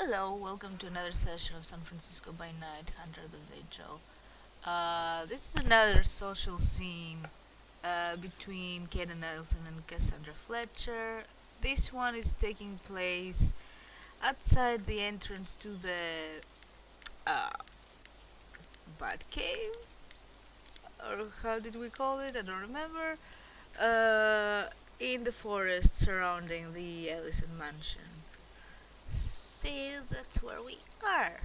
Hello, welcome to another session of San Francisco by Night, Hunter the Vigil. This is another social scene between Kaden Nelson and Cassandra Fletcher. This one is taking place outside the entrance to the uh, Bat Cave, or how did we call it? I don't remember. Uh, in the forest surrounding the Ellison mansion. So that's where we are.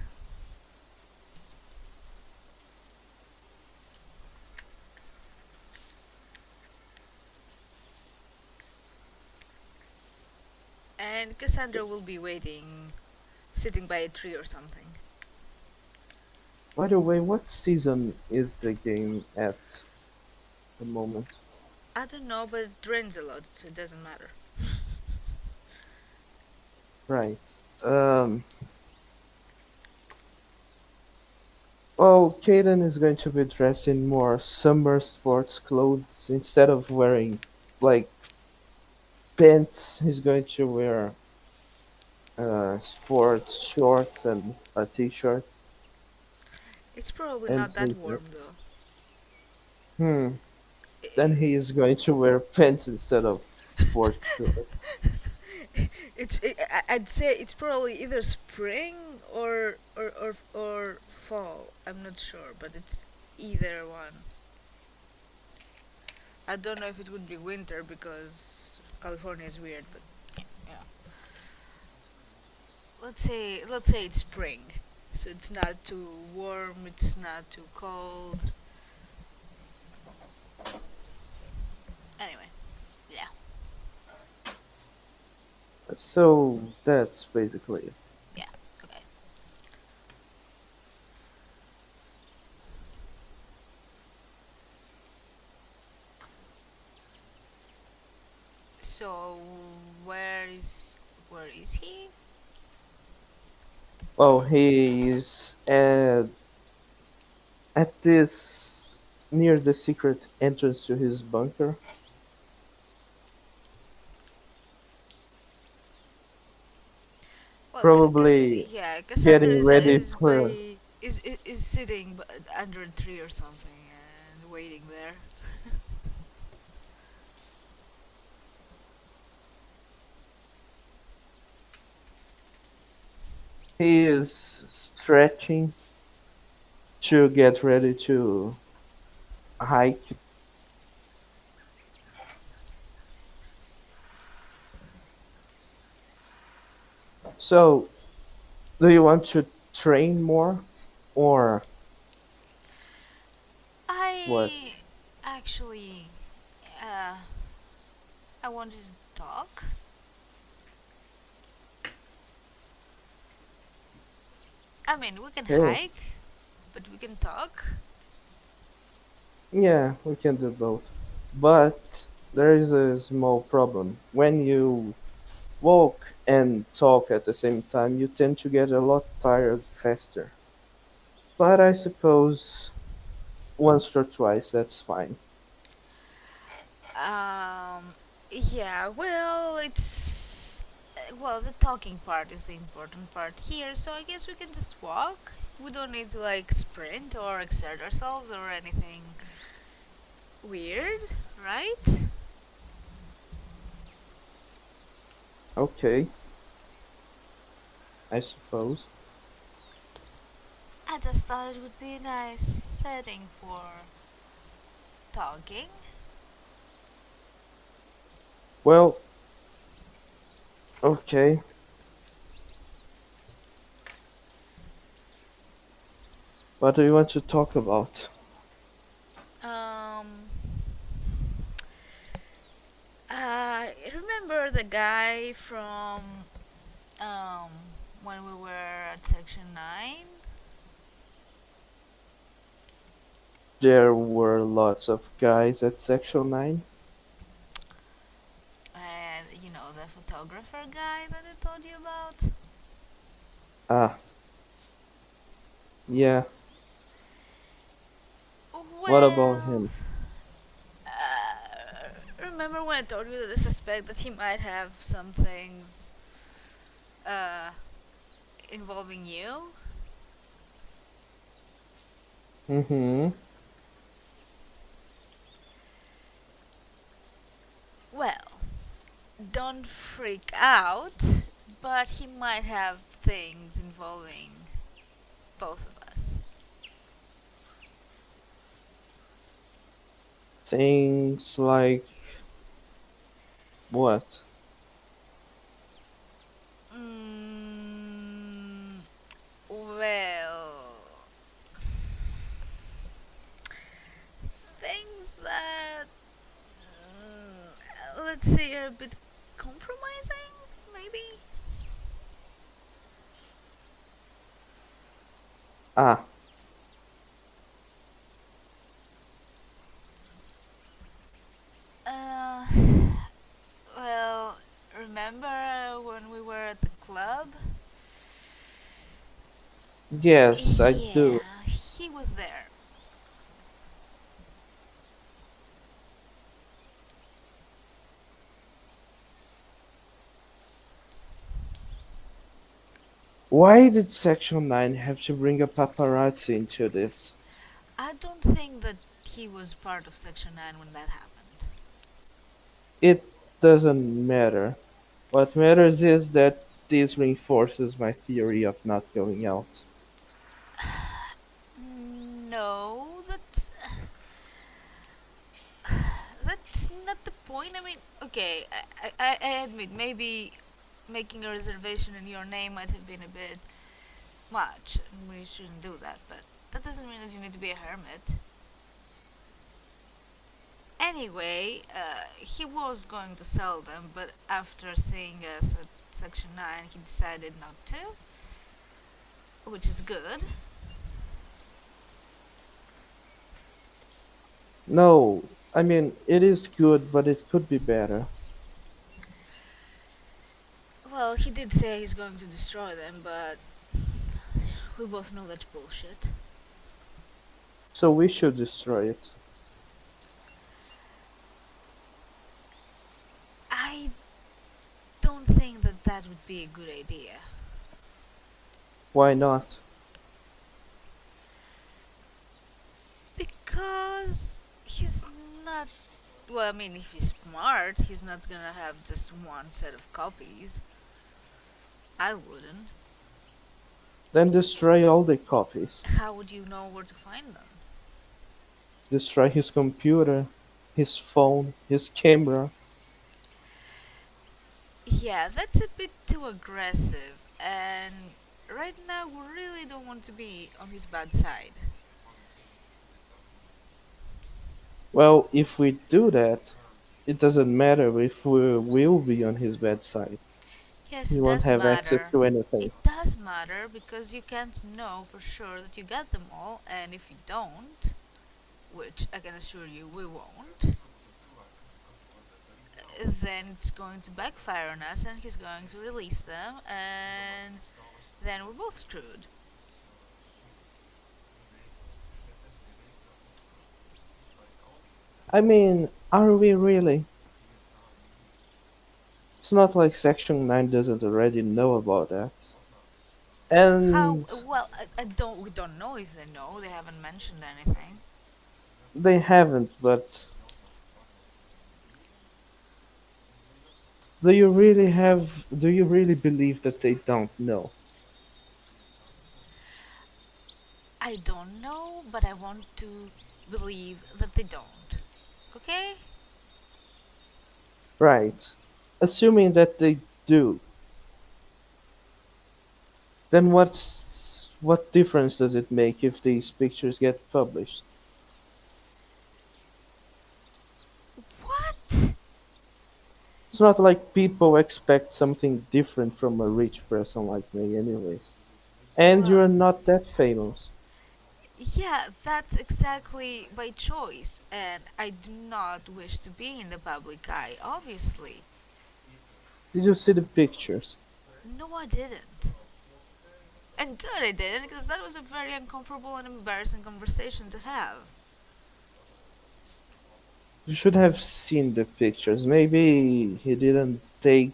And Cassandra will be waiting, sitting by a tree or something. By the way, what season is the game at the moment? I don't know, but it rains a lot, so it doesn't matter. Right. Um, well, Kaden is going to be dressed in more summer sports clothes instead of wearing like pants. He's going to wear sports shorts and a t-shirt It's probably and not that sneakers. warm though. Hmm. Then I- he is going to wear pants instead of sports shorts. I'd say it's probably either spring or fall. I'm not sure, but it's either one. I don't know if it would be winter because California is weird, but yeah. Let's say it's spring, so it's not too warm. It's not too cold. Anyway, yeah. So that's basically it. Yeah. Okay. So where is he? Well, he's at this near the secret entrance to his bunker, Well, probably yeah, Cassandra getting ready for. is sitting under a tree or something and waiting there. He is stretching to get ready to hike. So, do you want to train more, or what? I actually, uh, I wanted to talk. I mean, we can Okay, hike, but we can talk. yeah, we can do both. But there is a small problem. When you walk and talk at the same time, you tend to get a lot tired faster. But I suppose once or twice, that's fine. Um, yeah. Well, the talking part is the important part here. So I guess we can just walk. We don't need to like sprint or exert ourselves or anything weird, right? Okay, I suppose. I just thought it would be a nice setting for talking. Well, okay. What do you want to talk about? Um, remember the guy from um when we were at section 9? There were lots of guys at Section 9. And the photographer guy that I told you about? Ah, yeah. What about Well, him? remember when I told you that I suspect that he might have some things uh, involving you? Mm-hmm. Well, don't freak out, but he might have things involving both of us. Things like what? Mm, well, things that, let's say, are a bit compromising, maybe? Ah, Uh, well, remember when we were at the club? yes, I do. Yeah, he was there. Why did Section 9 have to bring a paparazzi into this? I don't think that he was part of Section 9 when that happened. It doesn't matter. What matters is that this reinforces my theory of not going out. No, that's not the point. I mean, okay, I admit maybe making a reservation in your name might have been a bit much, and we shouldn't do that. But that doesn't mean that you need to be a hermit. Anyway, he was going to sell them, but after seeing us at Section 9, he decided not to, which is good. No, I mean, it is good, but it could be better. Well, he did say he's going to destroy them, but we both know that's bullshit. So we should destroy it. I don't think that that would be a good idea. Why not? Because he's not. Well, I mean, if he's smart, he's not gonna have just one set of copies. I wouldn't. Then destroy all the copies. How would you know where to find them? Destroy his computer, his phone, his camera. Yeah, that's a bit too aggressive, and right now we really don't want to be on his bad side. Well, if we do that, it doesn't matter if we will be on his bad side. Yes, He it won't does have access matter. to anything. It does matter because you can't know for sure that you get them all, and if you don't, which I can assure you we won't, then it's going to backfire on us and he's going to release them, and then we're both screwed. I mean, are we really? It's not like Section 9 doesn't already know about that. How? And Well, I don't. We don't know if they know. They haven't mentioned anything. they haven't, but do you really believe that they don't know? I don't know, but I want to believe that they don't. Okay? Right. Assuming that they do, then what difference does it make if these pictures get published? What? It's not like people expect something different from a rich person like me anyways. And Well, you're not that famous. yeah, that's exactly by choice, and I do not wish to be in the public eye, obviously. Did you see the pictures? No, I didn't. And good I didn't, because that was a very uncomfortable and embarrassing conversation to have. You should have seen the pictures. Maybe he didn't take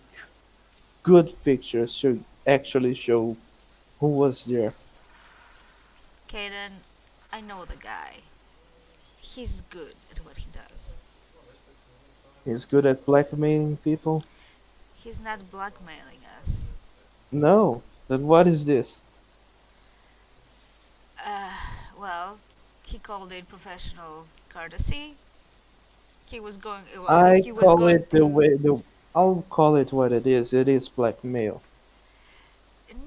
good pictures to actually show Who was there? Kaden, I know the guy. He's good at what he does. He's good at blackmailing people? He's not blackmailing us. No. Then what is this? Uh, well, he called it professional courtesy. He was going, well, if I he was call going it the to. way the I'll call it what it is. It is blackmail.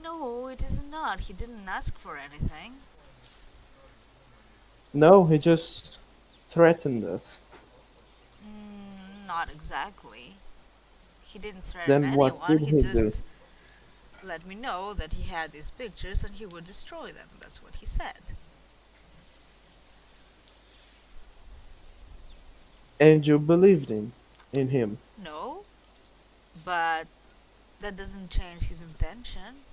No, it is not. He didn't ask for anything. No, he just threatened us. Not exactly. He didn't threaten Then what anyone. did He he do? just let me know that he had these pictures and he would destroy them. That's what he said. And you believed in him. No, but that doesn't change his intention.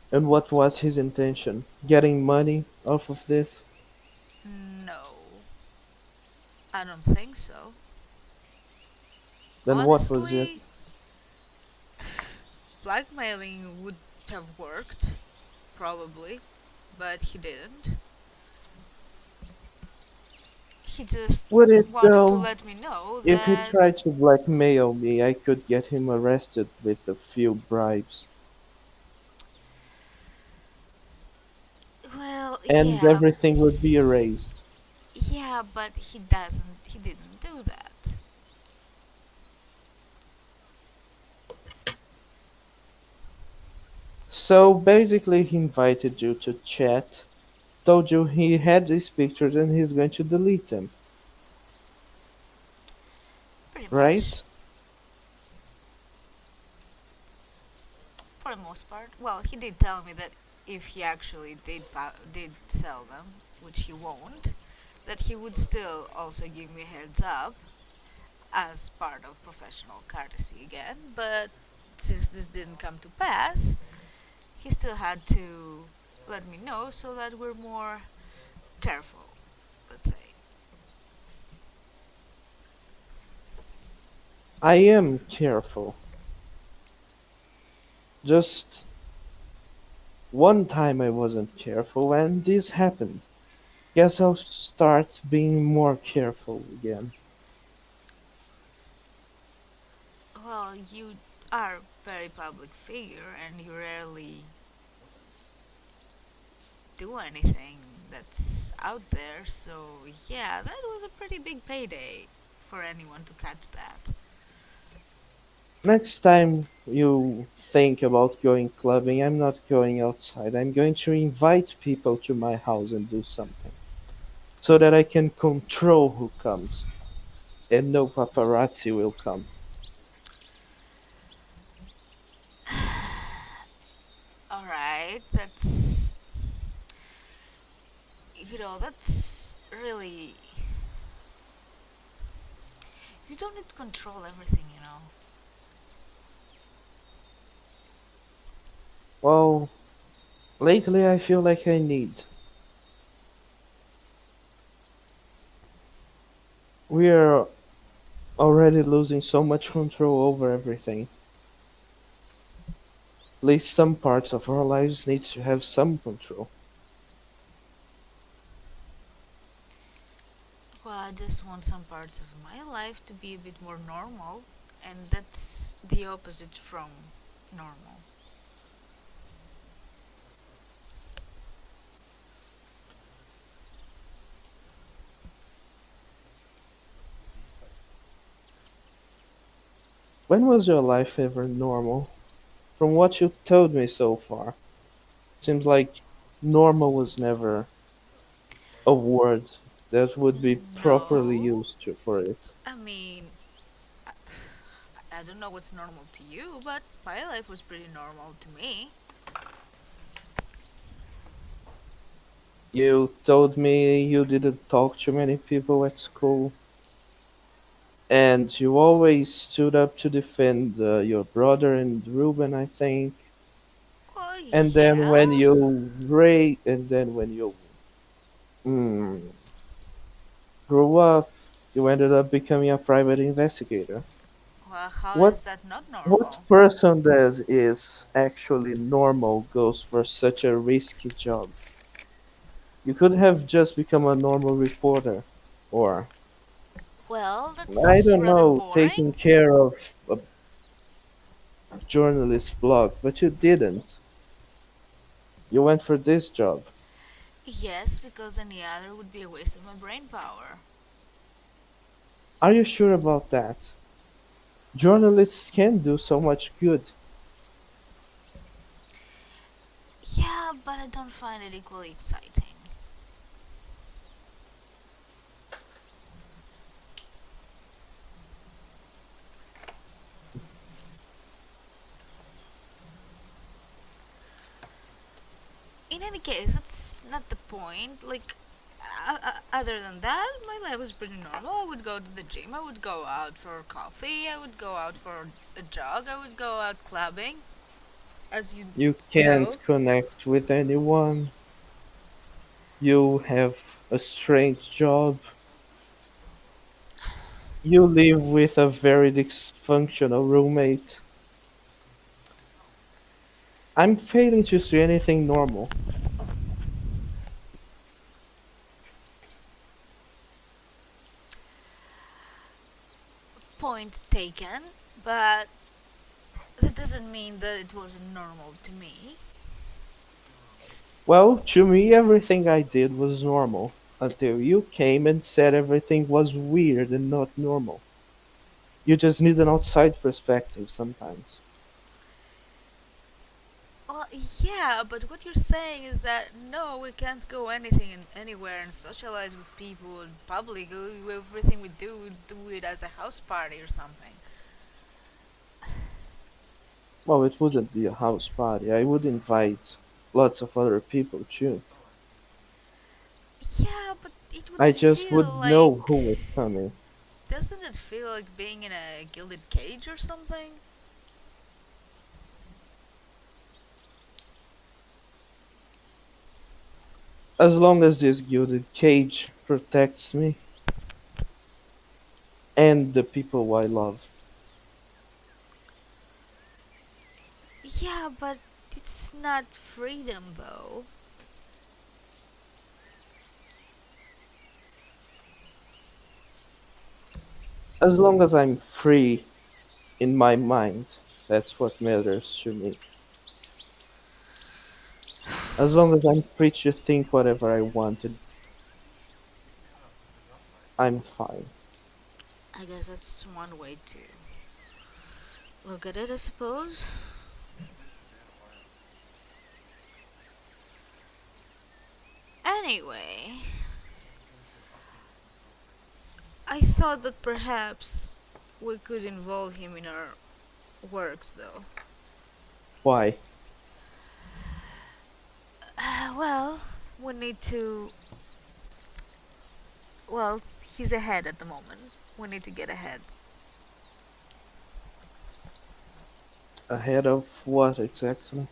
And what was his intention? Getting money off of this? No, I don't think so. Then what was it? Honestly, blackmailing would have worked, probably, but he didn't. He just Would it wanted to though? let me know If he that, tried to blackmail me, I could get him arrested with a few bribes. well, And yeah, everything would be erased. yeah, but he didn't do that. So basically, he invited you to chat, told you he had these pictures and he's going to delete them, Pretty much, right? for the most part. Well, he did tell me that if he actually did sell them, which he won't, that he would still also give me a heads up as part of professional courtesy again. But since this didn't come to pass, he still had to let me know so that we're more careful, let's say. I am careful. Just one time I wasn't careful and this happened. Guess I'll start being more careful again. Well, you are a very public figure and you rarely do anything that's out there, so yeah, that was a pretty big payday for anyone to catch that. Next time you think about going clubbing, I'm not going outside. I'm going to invite people to my house and do something. So that I can control who comes. And no paparazzi will come. Alright, that's really. You don't need to control everything. Well, lately I feel like I need. We are already losing so much control over everything. At least some parts of our lives need to have some control. Well, I just want some parts of my life to be a bit more normal, and that's the opposite from normal. When was your life ever normal? From what you told me so far, seems like normal was never a word that would be properly No, used for it. I mean, I, I don't know what's normal to you, but my life was pretty normal to me. You told me you didn't talk to many people at school, and you always stood up to defend your brother and Ruben, I think. Well, And then yeah. when you grew up, you ended up becoming a private investigator. Well, how What is that not what normal? person that is actually normal goes for such a risky job? You could have just become a normal reporter, or Well, I that's don't rather know, boring. taking care of a journalist blog, but you didn't. You went for this job. Yes, because any other would be a waste of my brain power. Are you sure about that? Journalists can do so much good. Yeah, but I don't find it equally exciting. In any case, that's not the point. Like, other than that, my life was pretty normal. I would go to the gym, I would go out for coffee, I would go out for a jog, I would go out clubbing, as you You know. can't connect with anyone. You have a strange job. You live with a very dysfunctional roommate. I'm failing to see anything normal. Point taken, but that doesn't mean that it wasn't normal to me. Well, to me, everything I did was normal until you came and said everything was weird and not normal. You just need an outside perspective sometimes. Well, yeah, but what you're saying is that no, we can't go anything and anywhere and socialize with people in public. Everything we do it as a house party or something. Well, it wouldn't be a house party. I would invite lots of other people too. Yeah, but it would I just feel would like. know who was coming. Doesn't it feel like being in a gilded cage or something? As long as this gilded cage protects me and the people I love. Yeah, but it's not freedom though. As long as I'm free in my mind, that's what matters to me. As long as I'm free to think whatever I wanted, I'm fine. I guess that's one way to look at it, I suppose. Anyway, I thought that perhaps we could involve him in our works though. Why? Well, we need to. Well, he's ahead at the moment. We need to get ahead Ahead of what exactly?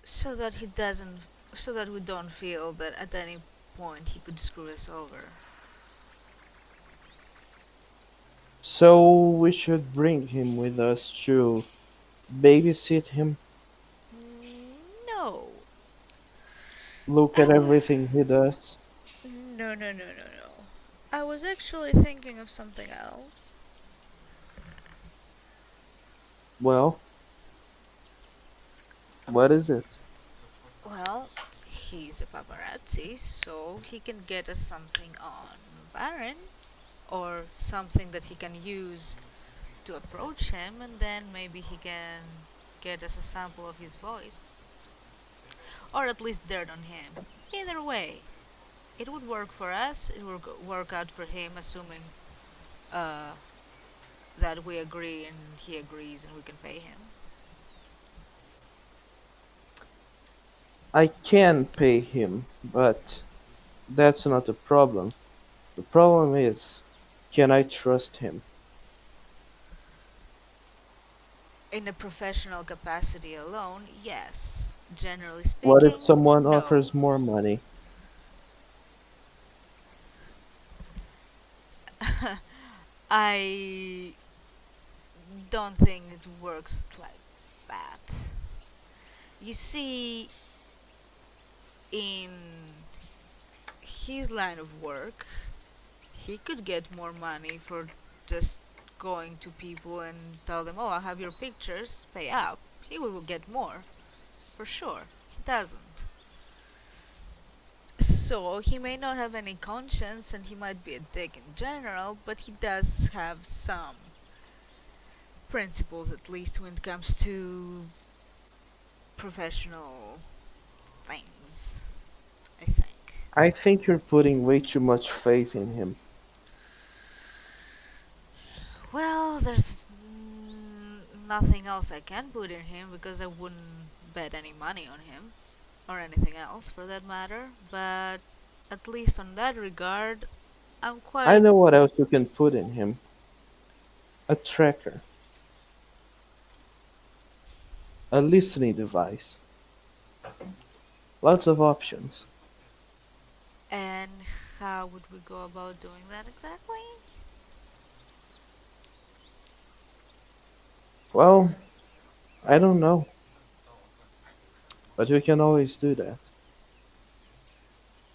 so that he doesn't. So that we don't feel that at any point he could screw us over. So we should bring him with us to babysit him, No. look I at w- everything he does. no, no, no, no, no. I was actually thinking of something else. Well, what is it? Well, he's a paparazzi, so he can get us something on Baron, or something that he can use to approach him, and then maybe he can get us a sample of his voice, or at least dirt on him. Either way, it would work for us. It would work out for him, assuming uh, that we agree and he agrees, and we can pay him. I can pay him, but that's not the problem. The problem is, can I trust him? In a professional capacity alone, yes. Generally What if speaking, someone no. offers more money? I don't think it works like that. You see, in his line of work, he could get more money for just going to people and tell them, "Oh, I have your pictures, pay up." He will get more, for sure. He doesn't. So he may not have any conscience and he might be a dick in general, but he does have some principles, at least when it comes to professional things, I think. I think you're putting way too much faith in him. Well, there's nothing else I can put in him because I wouldn't bet any money on him, or anything else for that matter, but at least on that regard, I'm I quite. know what else you can put in him. A tracker. A listening device. Lots of options. And how would we go about doing that exactly? Well, I don't know, but we can always do that.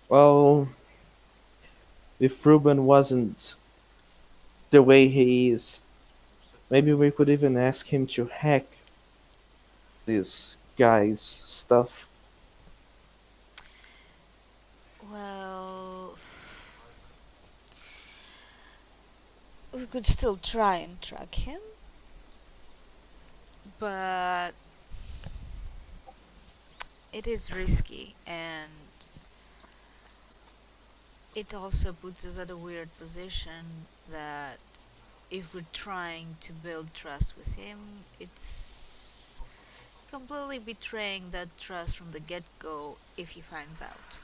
Well, if Ruben wasn't the way he is, maybe we could even ask him to hack this guy's stuff. Well, we could still try and track him, but it is risky and it also puts us at a weird position that if we're trying to build trust with him, it's completely betraying that trust from the get go if he finds out.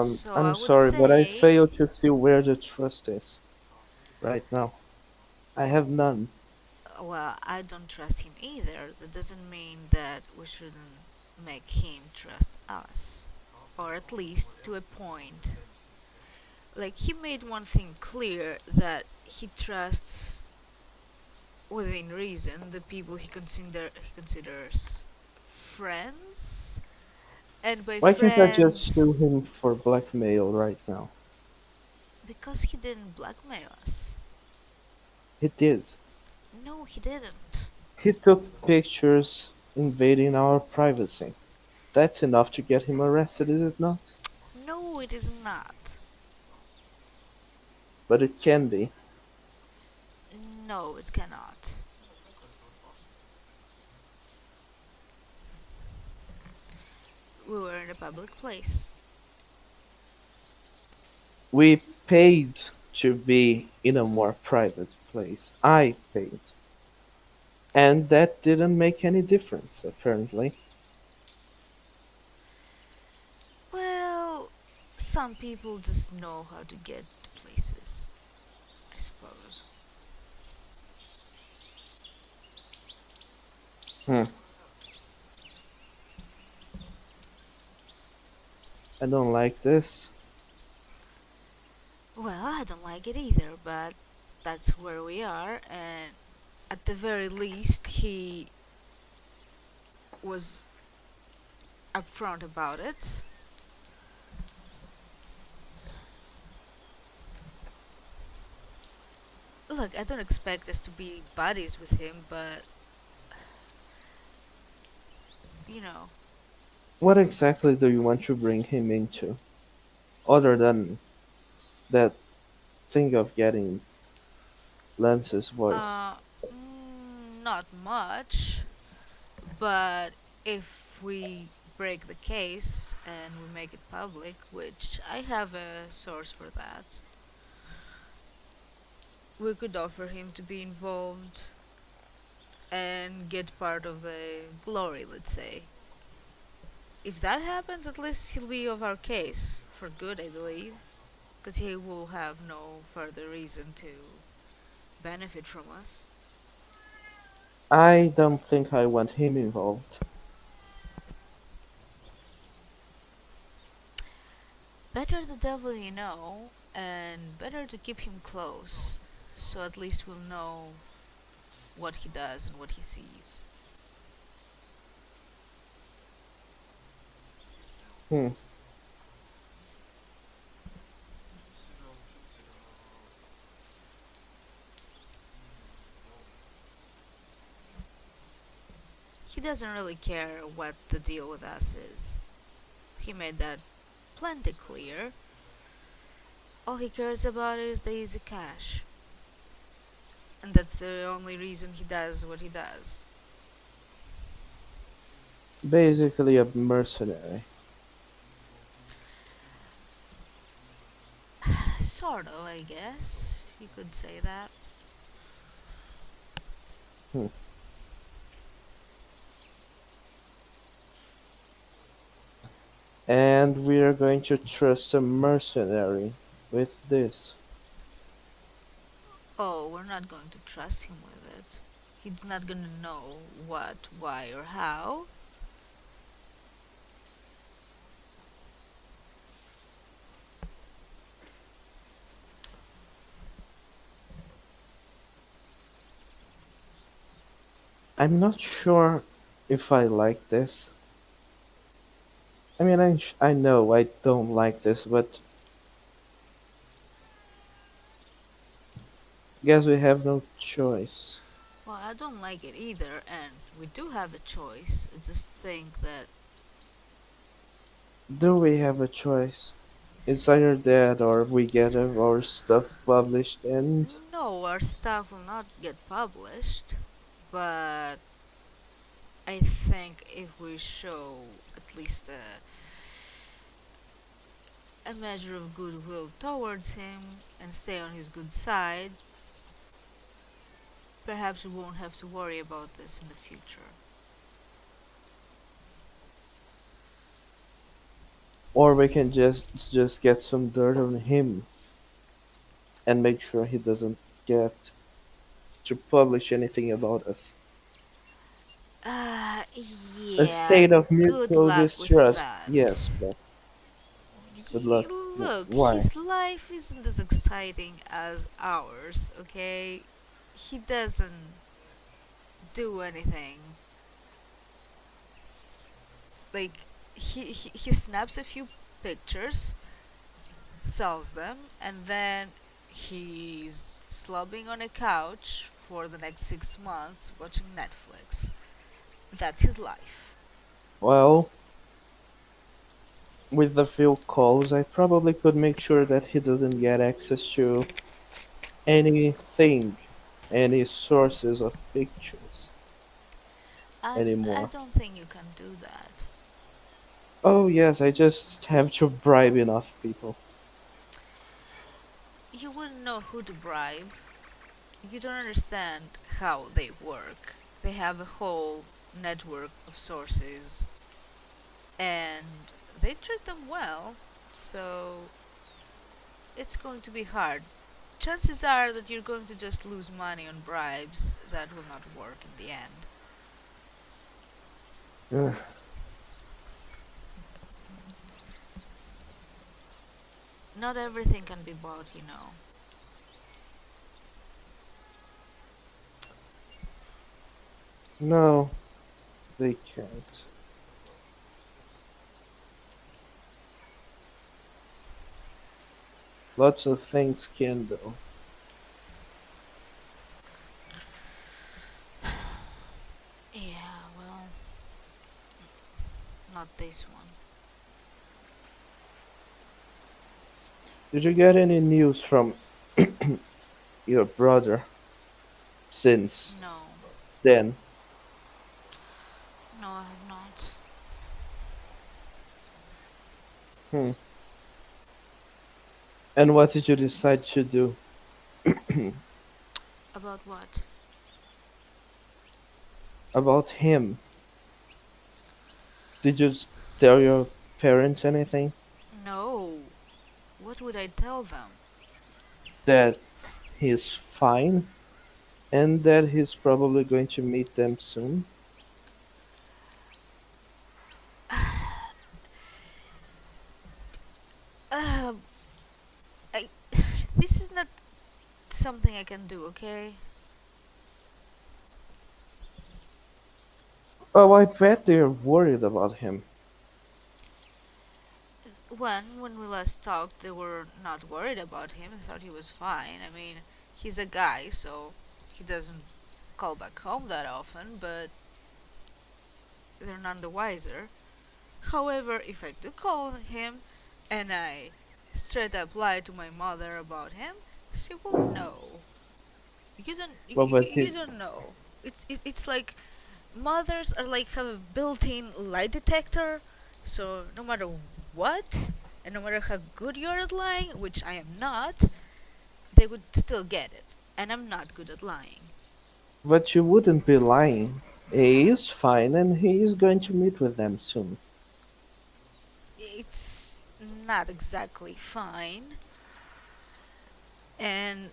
So I I'm would sorry, but I say, fail to see where the trust is right now. I have none. well, I don't trust him either. That doesn't mean that we shouldn't make him trust us. Or at least to a point. Like, he made one thing clear that he trusts within reason the people he considers friends, and by Why can't I just sue friends, him for blackmail right now? because he didn't blackmail us. He did. No, he didn't. He took pictures invading our privacy. That's enough to get him arrested, is it not? No, it is not. But it can be. No, it cannot. We were in a public place. We paid to be in a more private place. I paid. And that didn't make any difference, apparently. Well, some people just know how to get to places, I suppose. Hmm. I don't like this. Well, I don't like it either, but that's where we are, and at the very least, he was upfront about it. Look, I don't expect us to be buddies with him, but you know, What exactly do you want to bring him into? Other than that thing of getting Lance's voice. uh, not much. But if we break the case and we make it public, which I have a source for that, we could offer him to be involved and get part of the glory, let's say. If that happens, at least he'll be of our case for good, I believe, because he will have no further reason to benefit from us. I don't think I want him involved. Better better the devil you know, and better to keep him close, so at least we'll know what he does and what he sees. Hmm. He doesn't really care what the deal with us is. He made that plenty clear. All he cares about is the easy cash. And that's the only reason he does what he does. Basically a mercenary. Sort of, I guess. You could say that. Hmm. And we are going to trust a mercenary with this. Oh, we're not going to trust him with it. He's not gonna know what, why, or how. I'm not sure if I like this. I mean, I know I don't like this, but guess we have no choice. Well, I don't like it either, and we do have a choice. I just think that Do we have a choice? It's either that or we get our stuff published and no, our stuff will not get published, but I think if we show at least a measure of goodwill towards him and stay on his good side, perhaps we won't have to worry about this in the future. or we can just get some dirt on him and make sure he doesn't get to publish anything about us. A Yeah, state of good mutual luck with distrust, that. yes, but good luck. Look, Why? his life isn't as exciting as ours, okay? He doesn't do anything. Like, he snaps a few pictures, sells them, and then he's slobbing on a couch for the next 6 months watching Netflix. That's his life. Well, with the few calls, I probably could make sure that he doesn't get access to anything, any sources of pictures I anymore. don't think you can do that. Oh, yes, I just have to bribe enough people. You wouldn't know who to bribe. You don't understand how they work. They have a whole network of sources and they treat them well, so it's going to be hard. Chances are that you're going to just lose money on bribes that will not work in the end. Ugh, Not everything can be bought, you know. no, they can't. Lots of things can, though. Yeah, well, not this one. Did you get any news from your brother since No, then? no, I have not. Hmm. And what did you decide to do About what? about him? Did you tell your parents anything? No. What would I tell them? That he's fine and that he's probably going to meet them soon? something I can do, okay? Oh, I bet they're worried about him. When we last talked, they were not worried about him. They thought he was fine. I mean, he's a guy, so he doesn't call back home that often, but they're none the wiser. However, if I do call him and I straight up lie to my mother about him, she will know. Well, but You don't know. It's like mothers are like have a built-in lie detector, so no matter what, and no matter how good you're at lying, which I am not, they would still get it. And I'm not good at lying. but you wouldn't be lying. He is fine, and he is going to meet with them soon. It's not exactly fine. And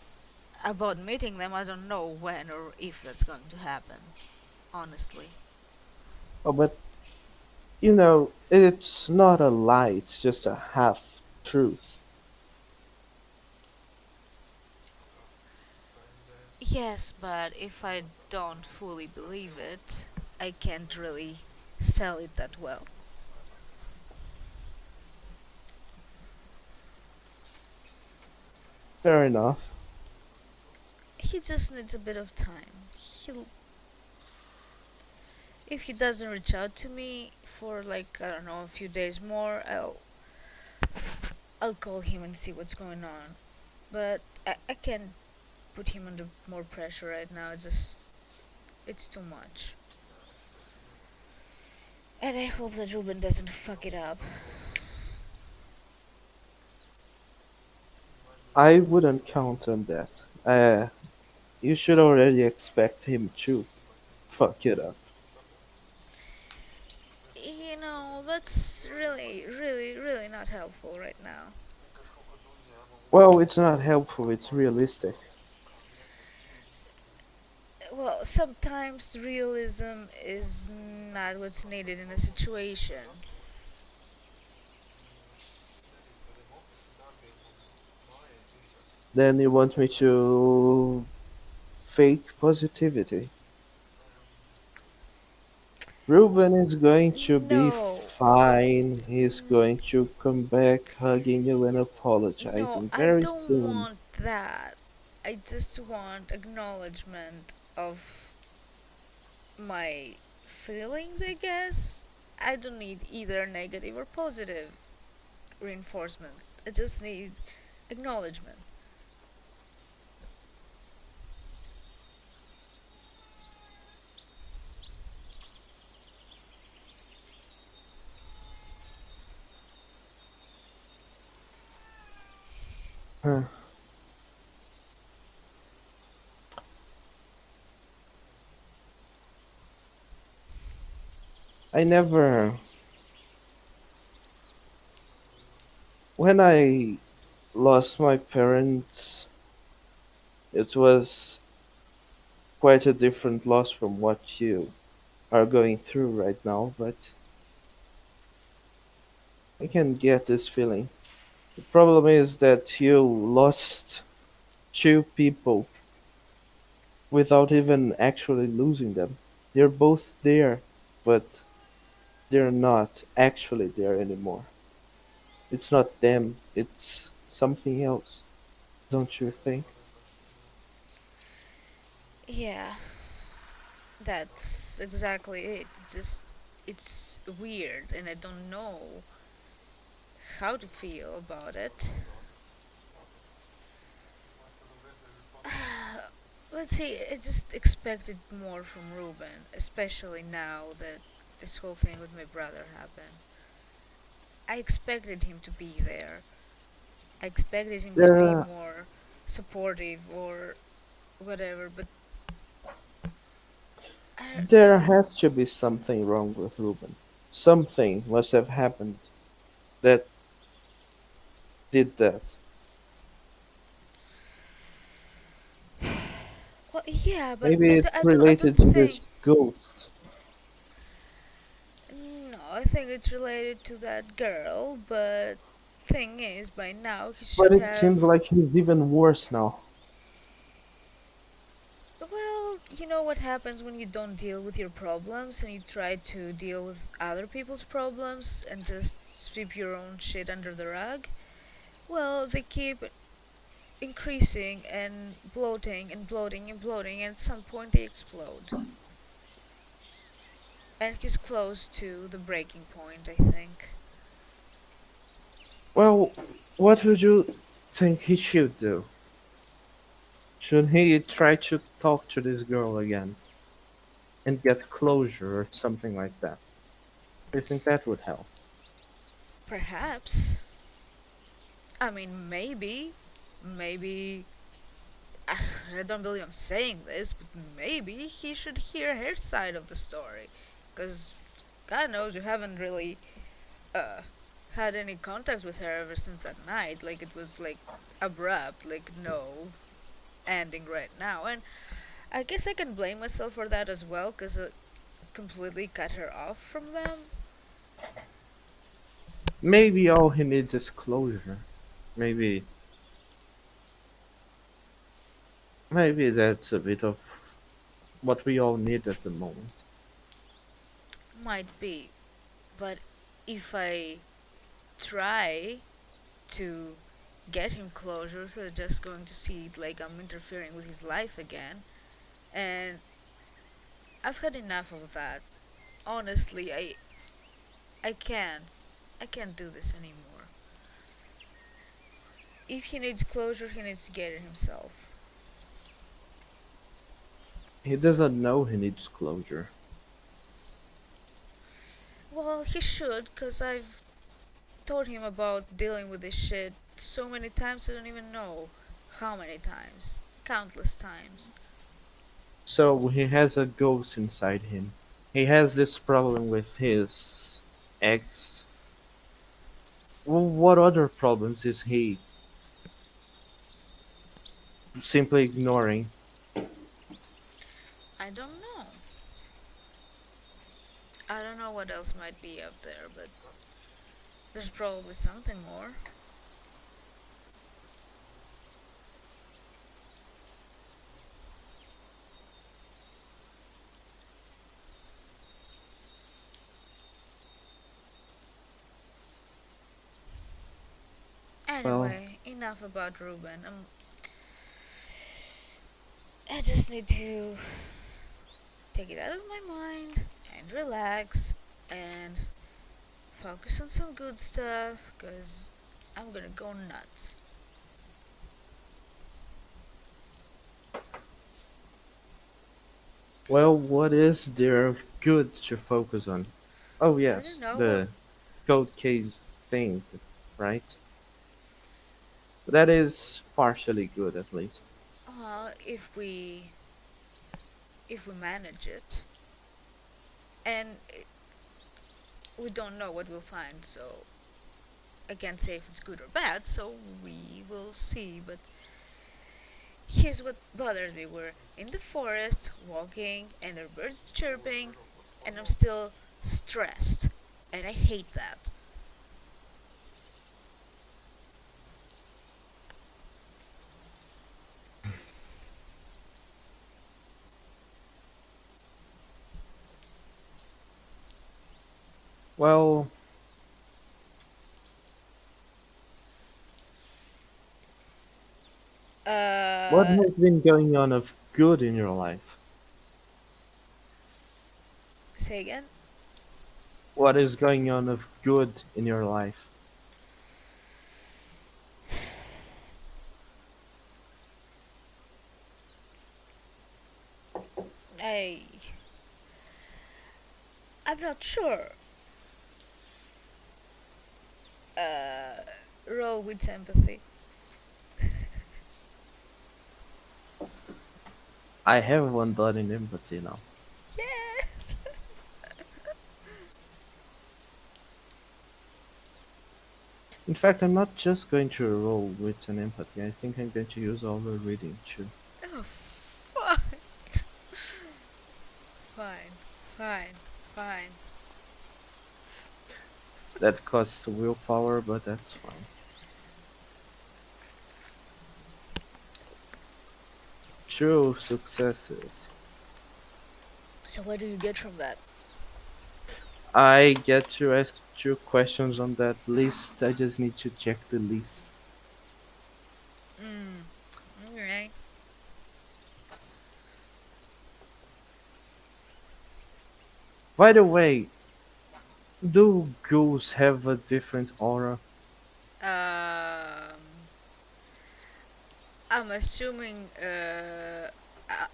about meeting them, I don't know when or if that's going to happen, honestly. Oh, but it's not a lie. It's just a half truth. Yes, but if I don't fully believe it, I can't really sell it that well. Fair enough. He just needs a bit of time. He'll If he doesn't reach out to me for like I don't know a few days more, I'll call him and see what's going on. But I can't put him under more pressure right now. It's too much. And I hope that Ruben doesn't fuck it up. I wouldn't count on that. You should already expect him to fuck it up. That's really, really, really not helpful right now. Well, it's not helpful. It's realistic. Well, sometimes realism is not what's needed in a situation. Then you want me to fake positivity. Ruben is going to be No, fine. He's going to come back hugging you and no, apologizing I very don't soon. want that. I just want acknowledgement of my feelings, I guess. I don't need either negative or positive reinforcement. I just need acknowledgement. Huh. I never. When I lost my parents, it was quite a different loss from what you are going through right now, but I can get this feeling. The problem is that you lost two people without even actually losing them. They're both there, but they're not actually there anymore. It's not them, it's something else, don't you think? Yeah, that's exactly it. It's weird, and I don't know how to feel about it. Let's see, I just expected more from Ruben, especially now that this whole thing with my brother happened. I expected him to be there. I expected him to be There, more supportive or whatever, but I, there has to be something wrong with Ruben. Something must have happened that did that. well, yeah, but Maybe it's I don't related to think. this ghost. No, I think it's related to that girl, but thing is, by now he But should it seems have. like he's even worse now. you know what happens when you don't deal with your problems and you try to deal with other people's problems and just sweep your own shit under the rug? Well, they keep increasing and bloating and bloating and bloating, and at some point they explode. And he's close to the breaking point, I think. Well, what would you think he should do? Should he try to talk to this girl again and get closure or something like that? Do you think that would help? Perhaps. I mean, maybe. Maybe. I don't believe I'm saying this, but maybe he should hear her side of the story. Because God knows you haven't really uh, had any contact with her ever since that night. Like, it was like abrupt, like, no, ending right now. And I guess I can blame myself for that as well, because it completely cut her off from them. Maybe all he needs is closure. Maybe maybe that's a bit of what we all need at the moment. Might be. But if I try to get him closure, he's just going to see it like I'm interfering with his life again. And I've had enough of that. Honestly, I can't. I can't do this anymore. If he needs closure, he needs to get it himself. He doesn't know he needs closure. Well, he should, cause I've told him about dealing with this shit so many times I don't even know how many times. Countless times. So he has a ghost inside him. He has this problem with his ex. Well, what other problems is he simply ignoring? I don't know. I don't know what else might be out there, but there's probably something more. Well, Anyway, enough about Ruben. I just need to take it out of my mind and relax and focus on some good stuff because I'm gonna go nuts. well, what is there of good to focus on? Oh I don't yes, know. Well, the code case thing, right? That is partially good at least. if we manage it, and we don't know what we'll find, so I can't say if it's good or bad. So we will see. But here's what bothers me: we're in the forest, walking, and there are birds chirping, and I'm still stressed, and I hate that. Well, what Uh, has been going on of good in your life? say again. What is going on of good in your life? I I'm not sure. Uh, roll with sympathy. I have one dot in empathy now. Yeah. In fact, I'm not just going to roll with an empathy. I think I'm going to use all the reading too. Oh, fuck. Fine, fine, fine. That costs willpower, but that's fine. True successes. So what do you get from that? I get to ask two questions on that list. I just need to check the list. Mm. Alright. By the way, do ghouls have a different aura? Um, I'm assuming. I-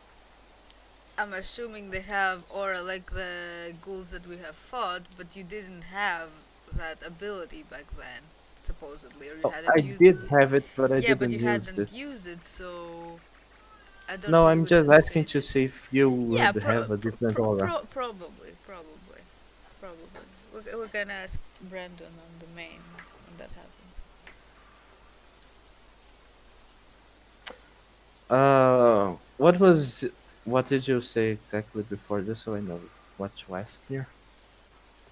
I'm assuming they have aura like the ghouls that we have fought, but you didn't have that ability back then, supposedly, or you Oh, hadn't I used it. did have it, but I Yeah, but didn't you use hadn't it. used it, so I don't No, think you I'm would just have asking seen to it. see if you Yeah, would have a different aura. probably. We're gonna ask Brandon on the main when that happens. What did you say exactly before this so I know what to ask here?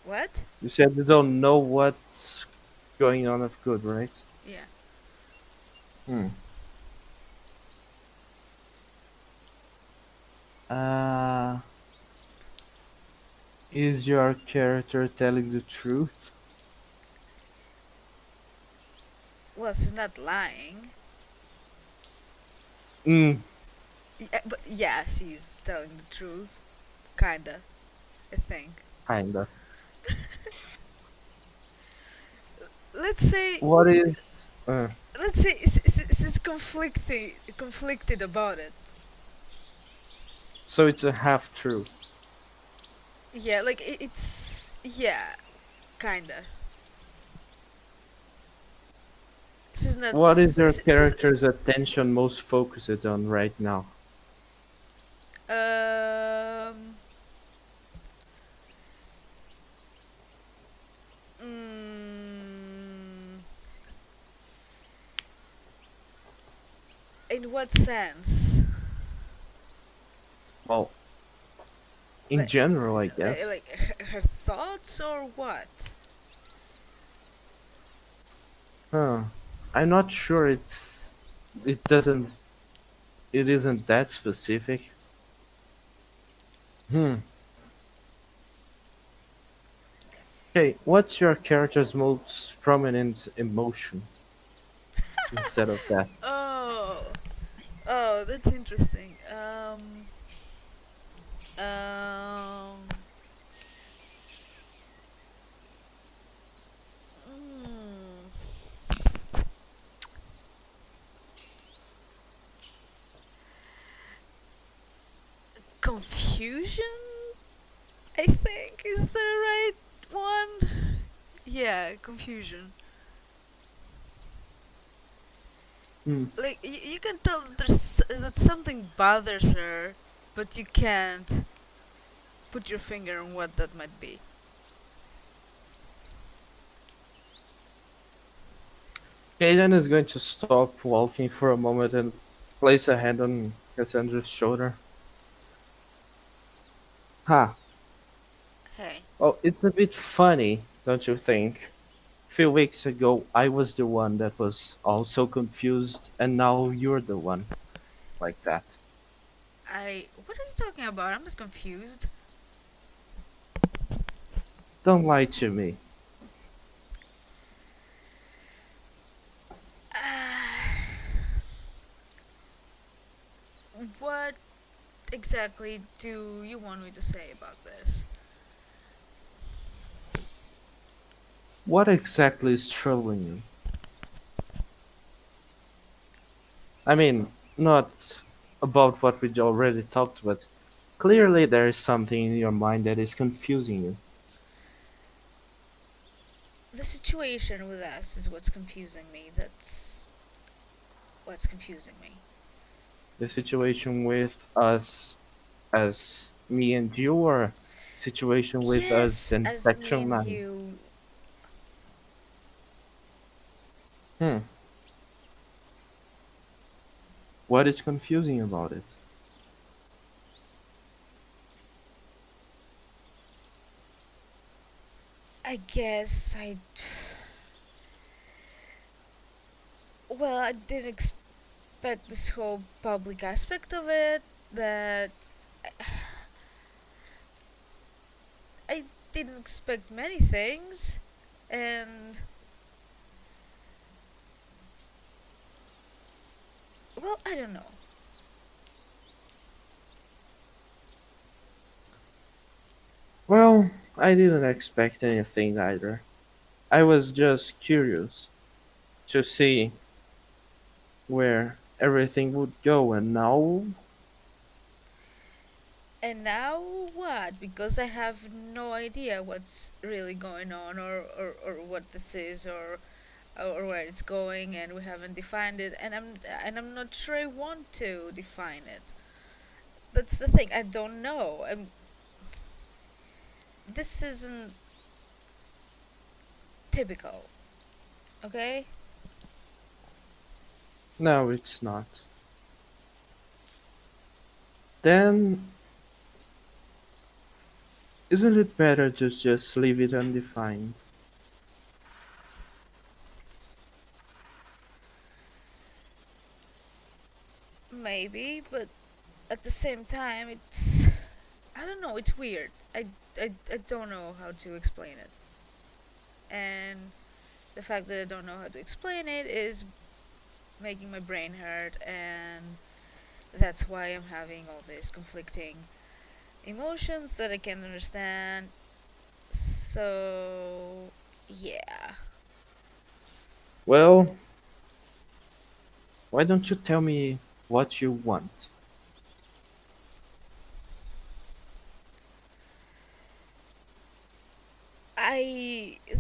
What? You said you don't know what's going on of good, right? Yeah. Hmm. Uh, is your character telling the truth? Well, she's not lying. Hmm. Yeah, but yeah, she's telling the truth, kinda. I think. Kinda. Let's say, What is? she's conflicted about it. So it's a half truth. Yeah, like it's yeah, kinda. She's not. What is your She's character's attention most focused on right now? um. Mm, in what sense? Well, in Like, general, I guess. her thoughts or what? Huh. I'm not sure it doesn't it isn't that specific. Hmm. Okay, what's your character's most prominent emotion instead of that? Oh, oh, that's interesting. Um, mm, confusion, I think, is the right one. Yeah, confusion. Hmm. Like you can tell that something bothers her, but you can't put your finger on what that might be. Kaden is going to stop walking for a moment and place a hand on Cassandra's shoulder. Ha. Hey, Oh, it's a bit funny, don't you think? A few weeks ago, I was the one that was also confused, and now you're the one like that. what are you talking about? I'm not confused. Don't lie to me. What exactly do you want me to say about this? What exactly is troubling you? I mean, not about what we already talked, but clearly there is something in your mind that is confusing you. The situation with us is what's confusing me. That's what's confusing me. The situation with us as me and you, or situation with us Yes, and as me Spectrum and 9. you. Hmm. What is confusing about it? I guess I. Well, I didn't this whole public aspect of it. That I didn't expect many things, and well, I don't know. Well, I didn't expect anything either. I was just curious to see where everything would go, and now, And now what? Because I have no idea what's really going on, or what this is, or where it's going, and we haven't defined it, and I'm not sure I want to define it. That's the thing. I don't know. This isn't typical, okay? no, it's not. Then, isn't it better to just leave it undefined? Maybe, but at the same time, it's I don't know. It's weird. I don't know how to explain it, and the fact that I don't know how to explain it is making my brain hurt, and that's why I'm having all these conflicting emotions that I can't understand. So, yeah. Well, why don't you tell me what you want?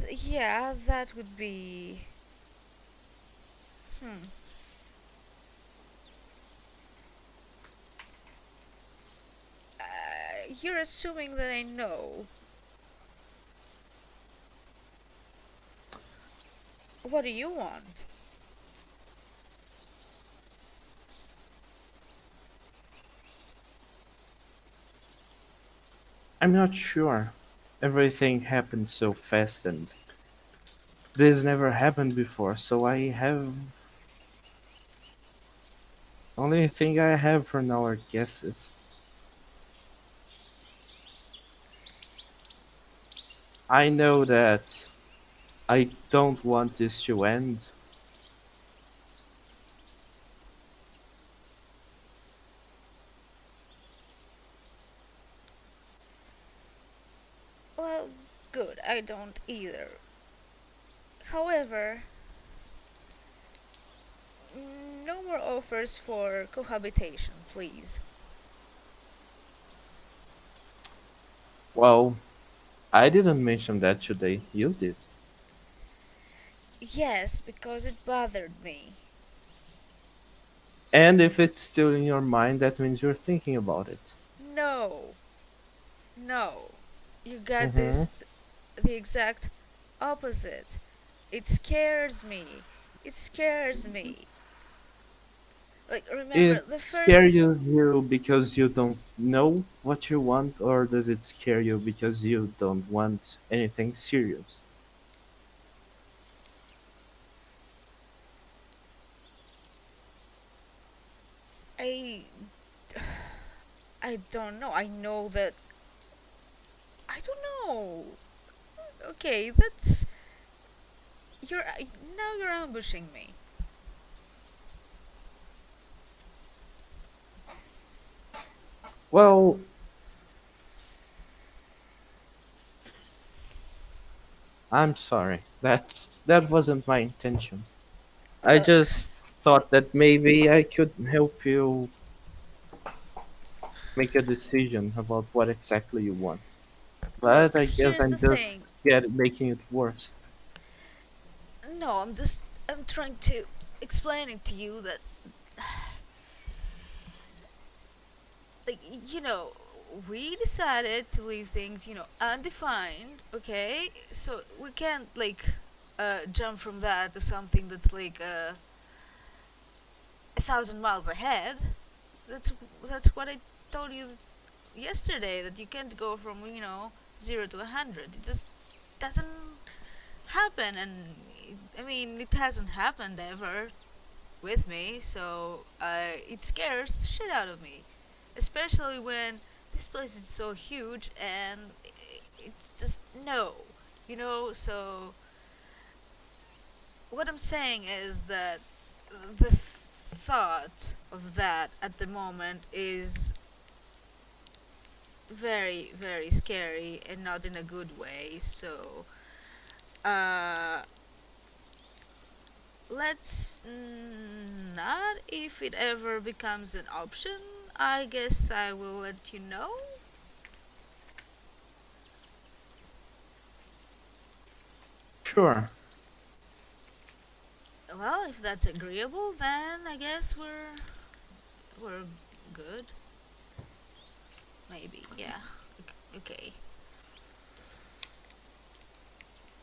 Yeah, that would be. Hmm. You're assuming that I know. What do you want? I'm not sure. Everything happened so fast and this never happened before, so I have only thing I have for now are guesses. I know that I don't want this to end. Well, good, I don't either. However, no more offers for cohabitation, please. Well, I didn't mention that today. You did. Yes, because it bothered me. And if it's still in your mind, that means you're thinking about it. No, no. You got Mm-hmm. this the exact opposite. It scares me. It scares me. Like, remember It the scare first. you because you don't know what you want, or does it scare you because you don't want anything serious? I. I don't know. I know that. I don't know. Okay, that's. Now you're ambushing me. Well, I'm sorry. That wasn't my intention. I Well, just well, thought that maybe I could help you make a decision about what exactly you want. But look, I guess here's I'm the just thing. making it worse. No, I'm trying to explain it to you that, like, we decided to leave things, undefined, okay? So we can't, like, jump from that to something that's, like, 1,000 miles ahead. That's, that's what I told you yesterday, that you can't go from, 0 to 100. It just doesn't happen, and I mean, it hasn't happened ever with me, so it scares the shit out of me, especially when this place is so huge, and It's just no, So what I'm saying is that the thought of that at the moment is very, very scary and not in a good way. So, uh, let's not, if it ever becomes an option, I guess I will let you know. Sure. Well, if that's agreeable, then I guess we're good. Maybe, yeah. Okay.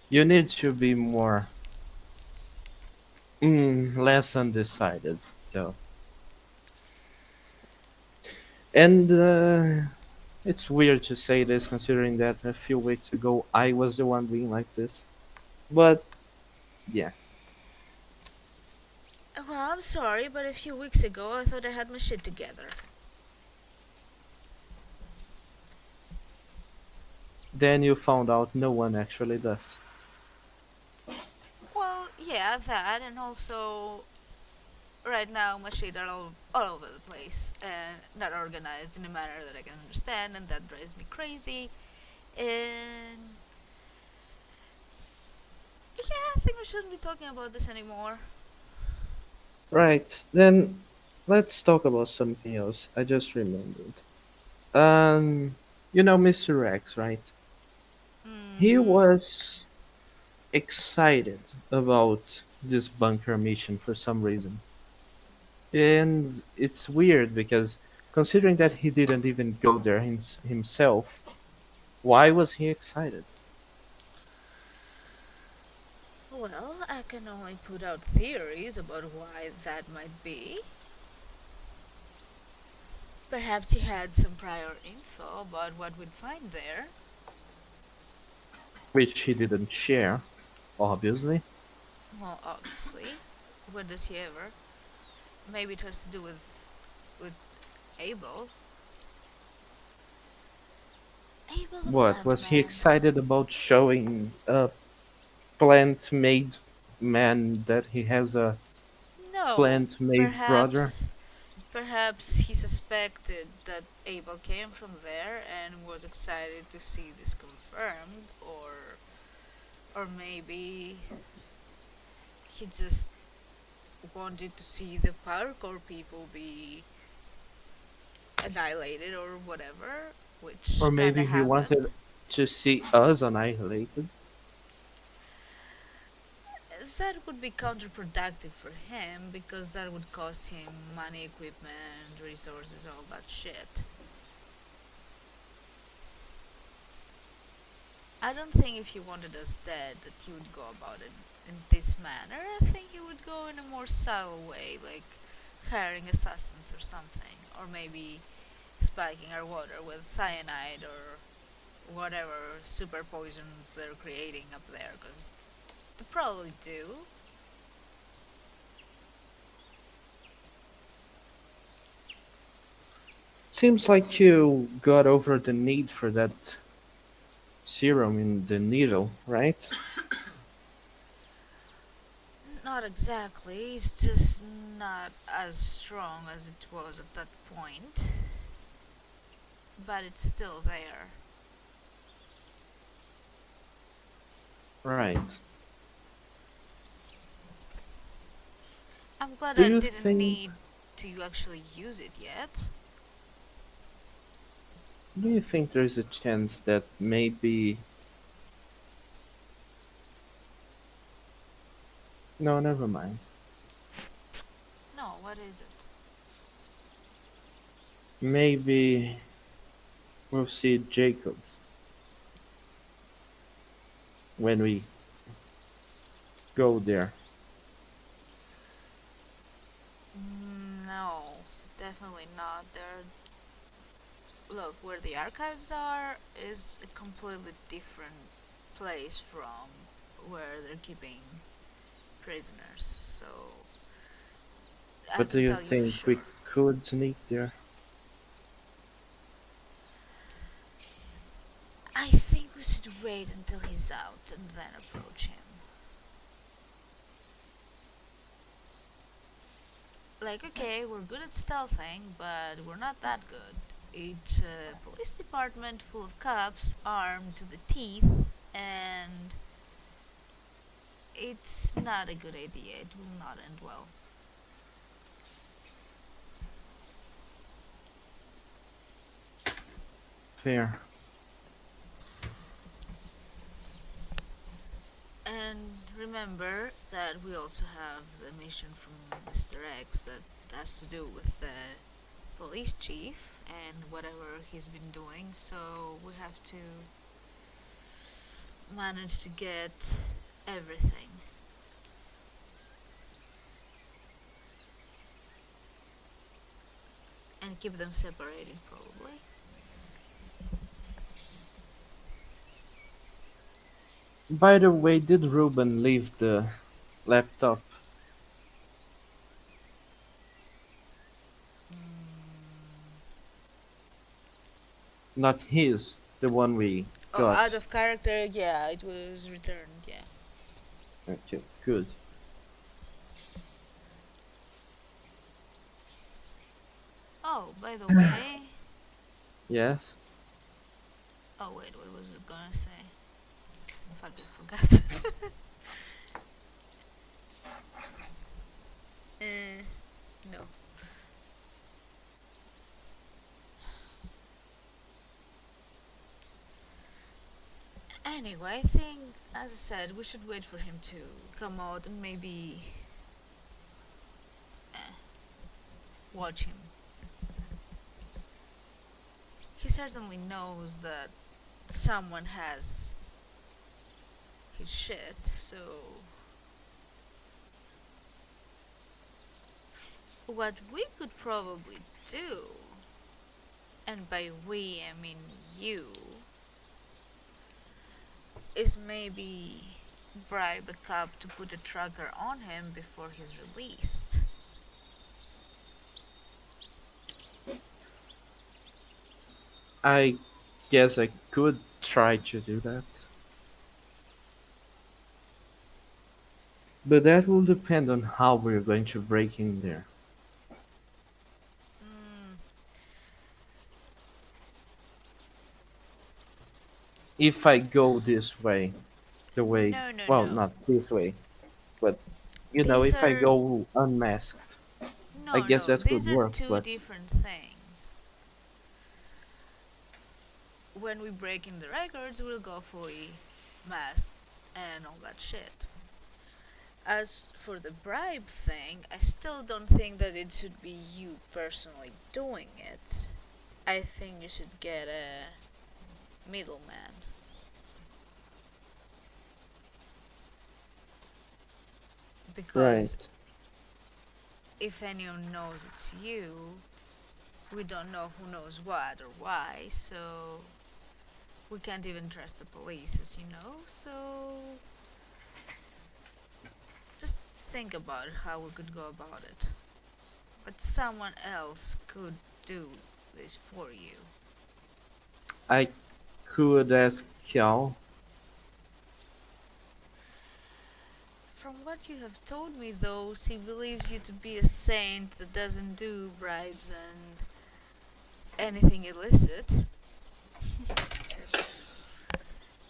You need to be more, less undecided, though. And it's weird to say this considering that a few weeks ago I was the one being like this. But yeah. Well, I'm sorry, but a few weeks ago I thought I had my shit together. Then you found out no one actually does. Well, yeah, that, and also right now my shit are all over the place and not organized in a manner that I can understand, and that drives me crazy. And yeah, I think we shouldn't be talking about this anymore. Right, then let's talk about something else. I just remembered. Um, you know Mr. X, right? He Mm-hmm. was excited about this bunker mission for some reason. And it's weird because considering that he didn't even go there himself, why was he excited? Well, I can only put out theories about why that might be. Perhaps he had some prior info about what we'd find there. Which he didn't share, obviously. Well, obviously. When does he ever? Maybe it has to do with Abel. Abel the What, plant was he man. excited about showing a plant made man that he has a No, plant made brother? perhaps he suspected that Abel came from there and was excited to see this confirmed, or maybe he just wanted to see the parkour people be annihilated or whatever, which Or kind of maybe he happened. wanted to see us annihilated? That would be counterproductive for him because that would cost him money, equipment, resources, all that shit. I don't think if he wanted us dead that he would go about it in this manner. I think he would go in a more subtle way, like hiring assassins or something, or maybe spiking our water with cyanide or whatever super poisons they're creating up there, because they probably do. Seems like you got over the need for that serum in the needle, right? Not exactly, it's just not as strong as it was at that point, but it's still there. Right. I'm glad Do I you didn't think need to actually use it yet. do you think there's a chance that maybe no, never mind. No, what is it? Maybe we'll see Jacobs when we go there. No, definitely not. There. Look, where the archives are is a completely different place from where they're keeping prisoners. So I But do can you tell you for think we sure. could sneak there? I think we we should wait until he's out and then approach him. Like, okay, we're good at stealthing, but we're not that good. It's a police department full of cops, armed to the teeth, and it's not a good idea. It will not end well. Fair. And remember that we also have the mission from Mr. X that has to do with the police chief and whatever he's been doing, so we have to manage to get everything. And keep them separated, probably. By the way, did Ruben leave the laptop? Mm. Not his, the one we Oh, out got. of character, yeah, it was returned, yeah. Okay, good. Oh, by the way. Yes. Oh, wait, what was it gonna say? Fuck, I forgot. uh, no. Anyway, I think, as I said, we should wait for him to come out and maybe watch him. He certainly knows that someone has his shit, so what we could probably do, and by we I mean you, is maybe bribe a cop to put a tracker on him before he's released. I guess I could try to do that. But that will depend on how we're going to break in there. Mm, If I go this way, the way, no, no, well, no. not this way, but These if I are go unmasked, I no, guess no. that could These are work, two but different things. When we break in the records, we'll go fully masked and all that shit. As for the bribe thing, I still don't think that it should be you personally doing it. I think you should get a middleman. Because right. if anyone knows it's you, we don't know who knows what or why, so we can't even trust the police, as you know, so just think about how we could go about it. But someone else could do this for you. I could ask Xiao. From what you have told me, though, she believes you to be a saint that doesn't do bribes and anything illicit.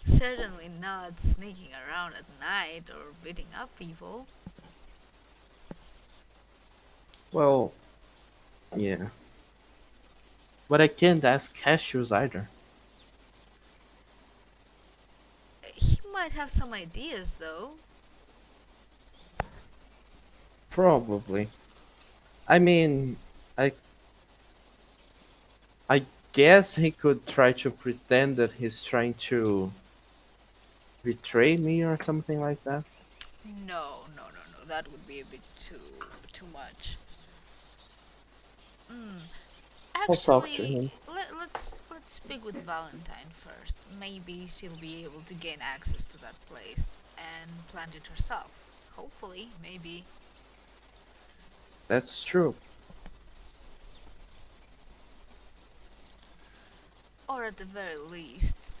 Certainly not sneaking around at night or beating up people. Well, yeah. But I can't ask Cassius either. He might have some ideas, though. Probably. I mean, I I guess he could try to pretend that he's trying to betray me or something like that. No, no, no, no. That would be a bit too much. Mm. I'll talk to Actually, him. let's speak with Valentine first. Maybe she'll be able to gain access to that place and plant it herself. Hopefully, maybe. That's true. Or at the very least,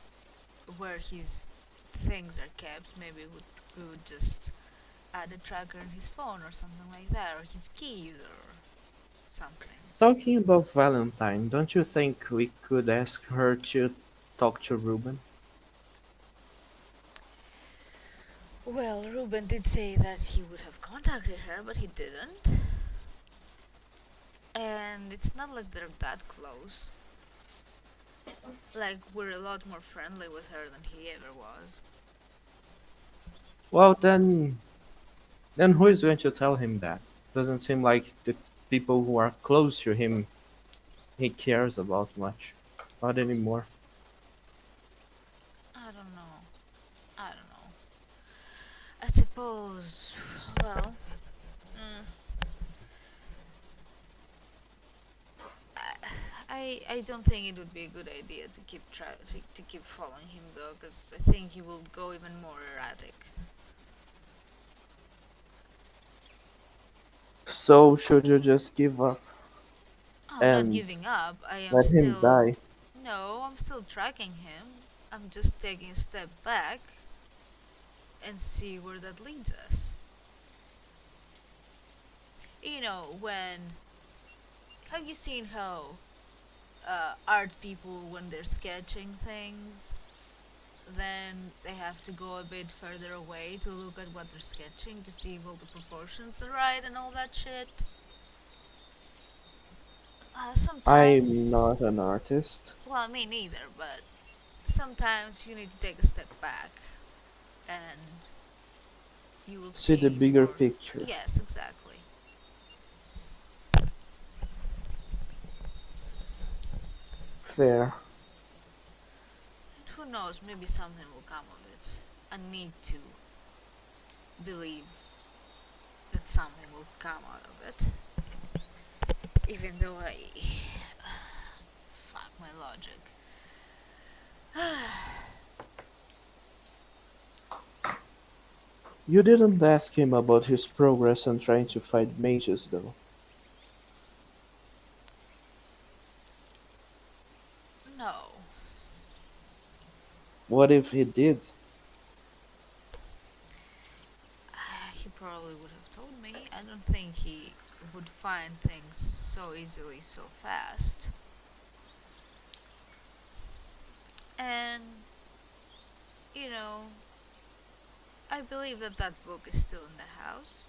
where his things are kept. Maybe we would just add a tracker in his phone or something like that, or his keys or something. Talking about Valentine, don't you think we could ask her to talk to Ruben? Well, Ruben did say that he would have contacted her, but he didn't. And it's not like they're that close. Like, we're a lot more friendly with her than he ever was. Well, then who is going to tell him that? Doesn't seem like the people who are close to him he cares about much. Not anymore. I don't know. I don't know. I suppose. Well, mm, I don't think it would be a good idea to to keep following him though, because I think he will go even more erratic. So should you just give up I'm not and giving up. I am let him still. die? No, I'm still tracking him. I'm just taking a step back and see where that leads us. You know, when. Have you seen how art people, when they're sketching things, then they have to go a bit further away to look at what they're sketching to see if all the proportions are right and all that shit? I'm Sometimes. not an artist. Well, me neither, but sometimes you need to take a step back and you will See the see bigger more. picture. Yes, exactly. Fair. And who knows, maybe something will come of it. I need to believe that something will come out of it. Even though I. Fuck my logic. You didn't ask him about his progress on trying to fight mages, though. No. What if he did? He probably would have told me. I don't think he would find things so easily, so fast. And, you know, I believe that that book is still in the house.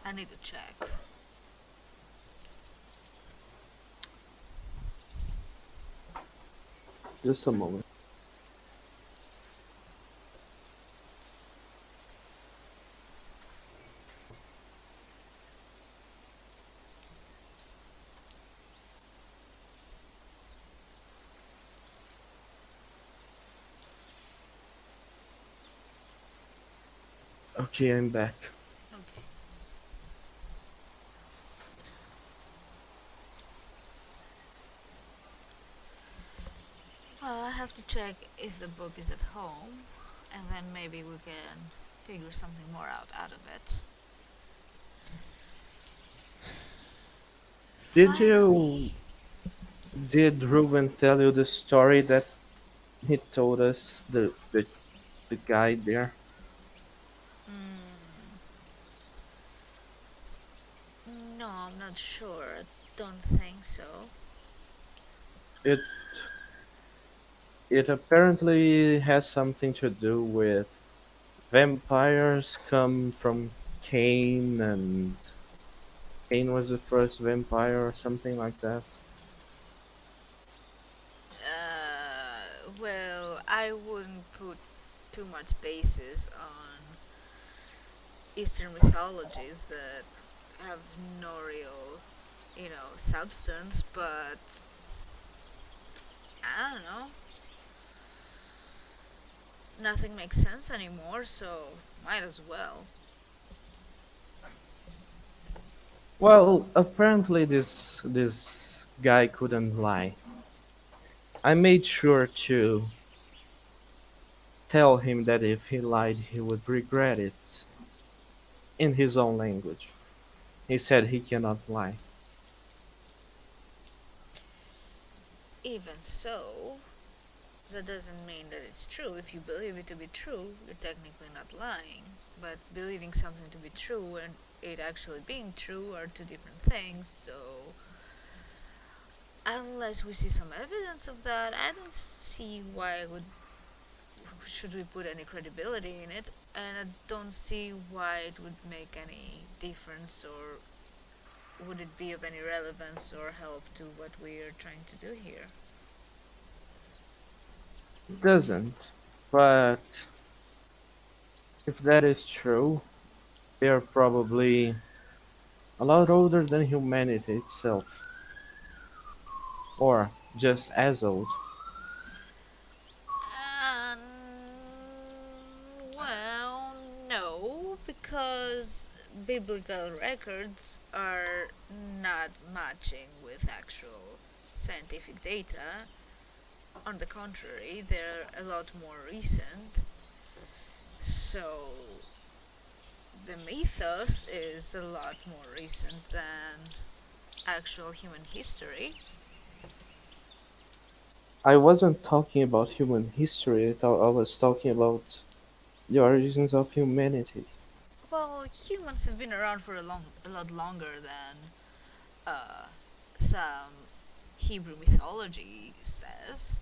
I need to check. Just a moment. Okay, I'm back. Okay. Well, I have to check if the book is at home, and then maybe we can figure something more out of it. Did Finally. you did Ruben tell you the story that he told us the guy there? Mm, no, I'm not sure. I don't think so. It it apparently has something to do with vampires come from Cain and Cain was the first vampire or something like that. Well, I wouldn't put too much basis on Eastern mythologies that have no real, substance, but I don't know. Nothing makes sense anymore, so might as well. Well, apparently this guy couldn't lie. I made sure to tell him that if he lied he would regret it in his own language. He said he cannot lie. Even so, That doesn't mean that it's true. If you believe it to be true, you're technically not lying. But believing something to be true and it actually being true are two different things, so unless we see some evidence of that, I don't see why would should we put any credibility in it, and I don't see why it would make any difference or would it be of any relevance or help to what we are trying to do here. It doesn't. But if that is true, they are probably a lot older than humanity itself, or just as old. Um, well, no, because biblical records are not matching with actual scientific data. On the contrary, they're a lot more recent. So the mythos is a lot more recent than actual human history. I wasn't talking about human history, I was talking about the origins of humanity. Well, humans have been around for a lot longer than uh, some Hebrew mythology says.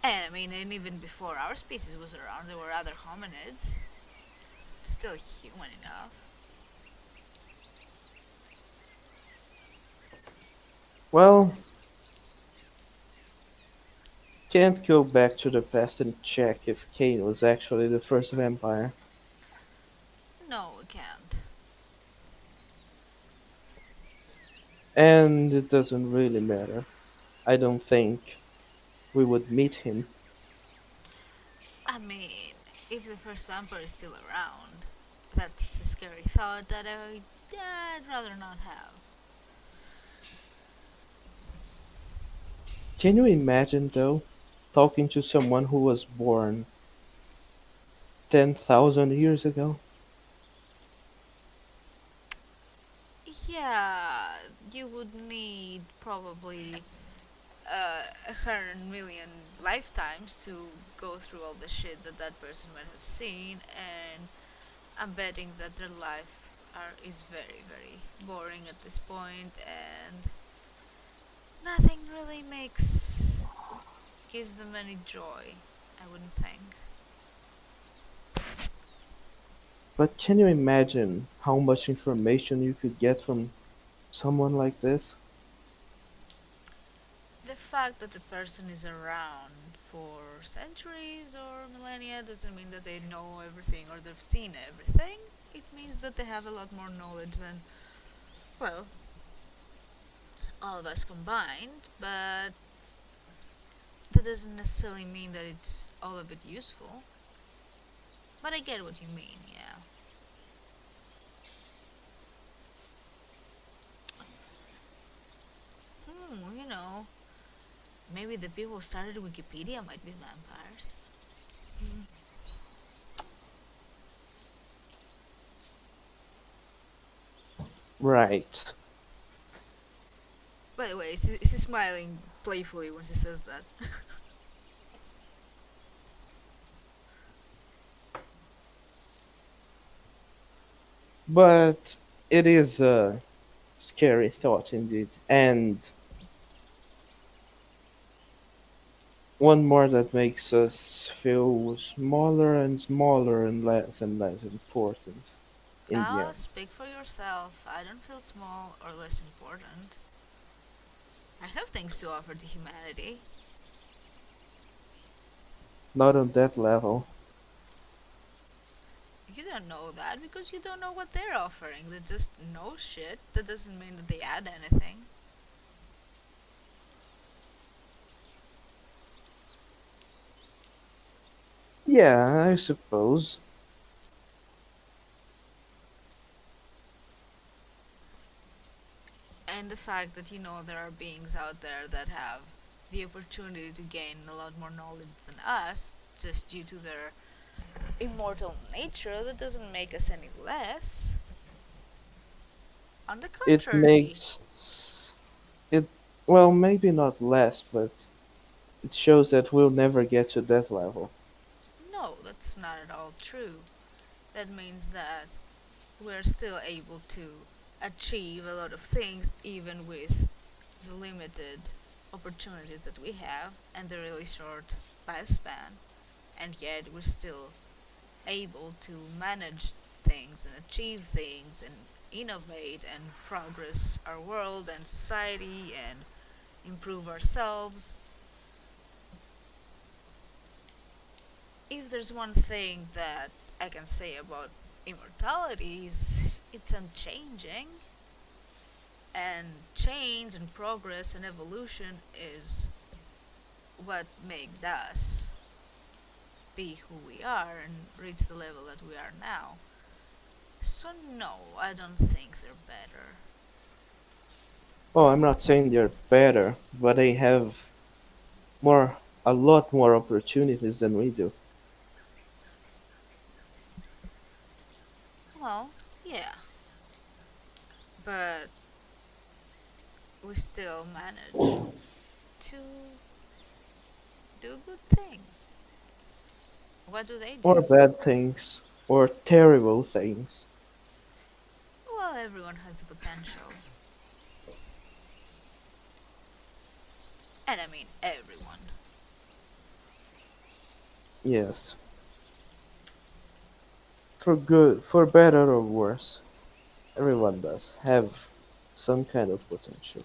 And I mean, and even before our species was around, there were other hominids, still human enough. Well, can't go back to the past and check if Cain was actually the first vampire. No, we can't. And it doesn't really matter. I don't think we would meet him. I mean, if the first vampire is still around, that's a scary thought that I'd rather not have. Can you imagine, though, talking to someone who was born 10,000 years ago? Yeah, you would need probably 100 million lifetimes to go through all the shit that that person might have seen, and I'm betting that their life is very, very boring at this point, and nothing really gives them any joy. I wouldn't think. But can you imagine how much information you could get from someone like this? The fact that the person is around for centuries or millennia doesn't mean that they know everything or they've seen everything. It means that they have a lot more knowledge than, well, all of us combined, but that doesn't necessarily mean that it's all of it useful. But I get what you mean, yeah. You know, maybe the people who started Wikipedia might be vampires. Right. By the way, is he smiling playfully when she says that? But it is a scary thought indeed. And one more that makes us feel smaller and less important in the Ah, end. speak for yourself. I don't feel small or less important. I have things to offer to humanity. Not on that level. You don't know that because you don't know what they're offering. They just know shit. That doesn't mean that they add anything. Yeah, I suppose. And the fact that you know there are beings out there that have the opportunity to gain a lot more knowledge than us just due to their immortal nature, that doesn't make us any less. On the It contrary. makes Well, maybe not less, but it shows that we'll never get to that level. No, that's not at all true. That means that we're still able to achieve a lot of things even with the limited opportunities that we have and the really short lifespan, and yet we're still able to manage things and achieve things and innovate and progress our world and society and improve ourselves. If there's one thing that I can say about immortality is it's unchanging, and change and progress and evolution is what made us be who we are and reach the level that we are now. So no, I don't think they're better. Oh, I'm not saying they're better, but they have more, a lot more opportunities than we do. Well, yeah, but we still manage to do good things. What do they Or do? bad things, or terrible things. Well, everyone has the potential. And I mean everyone. Yes. For good, for better or worse. Everyone does have some kind of potential.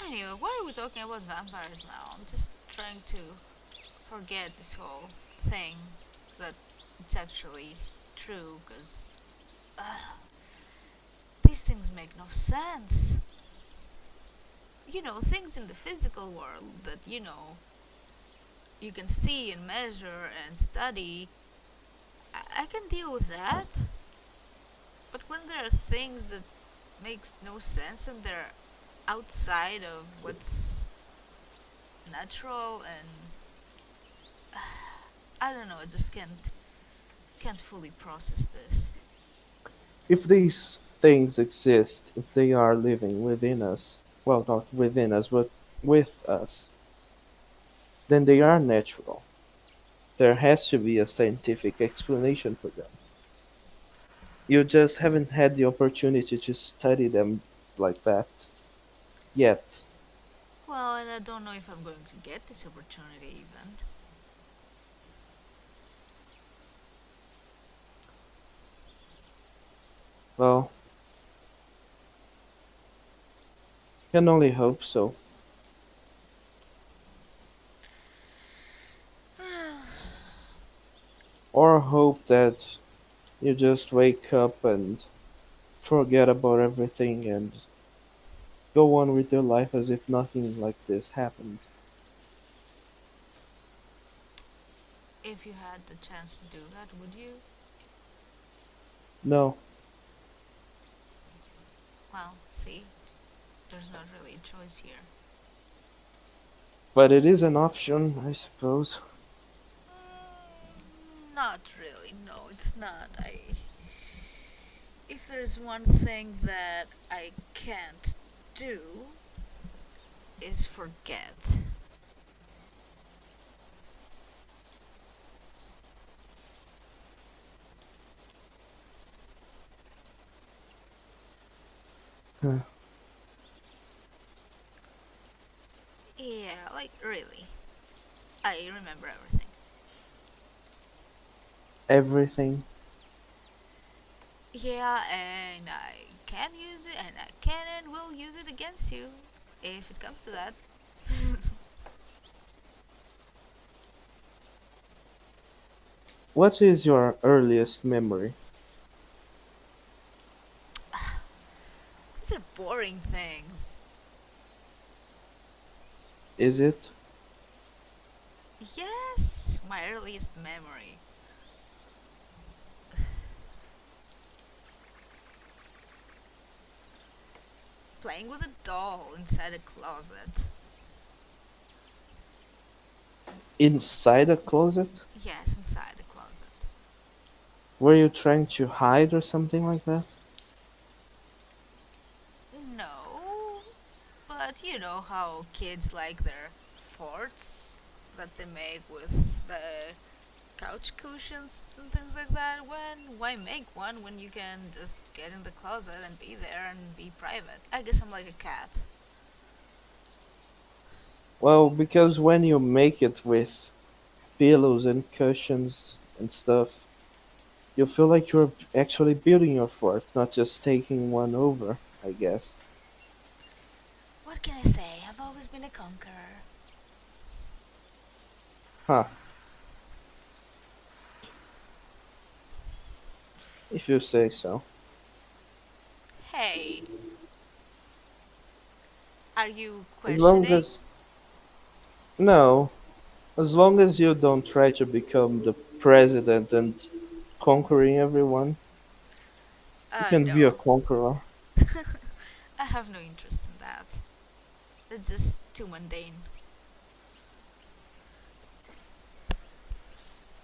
Anyway, why are we talking about vampires now? I'm just trying to forget this whole thing that it's actually true because these things make no sense. Things in the physical world that, you can see and measure and study, I can deal with that. But when there are things that makes no sense and they're outside of what's natural and I don't know, I just can't fully process this. If these things exist, if they are living within us, well, not within us, but with us, then they are natural. There has to be a scientific explanation for them. You just haven't had the opportunity to study them like that yet. Well, and I don't know if I'm going to get this opportunity even. Well, can only hope so. Or hope that you just wake up and forget about everything and go on with your life as if nothing like this happened. If you had the chance to do that, would you? No, Well, see, there's not really a choice here. but it is an option, I suppose. Not really. No, it's not. If there's one thing that I can't do is forget. Huh. Yeah, like really. I remember everything. Everything. Yeah, and I can use it, and I can and will use it against you if it comes to that. What is your earliest memory? These are boring things. Is it? Yes, my earliest memory. Playing with a doll inside a closet. Inside a closet? Yes, inside a closet. Were you trying to hide or something like that? No, but you know how kids like their forts that they make with the couch cushions and things like that. Why make one when you can just get in the closet and be there and be private? I guess I'm like a cat. Well, because when you make it with pillows and cushions and stuff, you feel like you're actually building your fort, not just taking one over, I guess. What can I say? I've always been a conqueror. Huh, if you say so. Hey, are you As long questioning? as. No, as long as you don't try to become the president and conquering everyone, you can be a No. conqueror. I have no interest in that. It's just too mundane.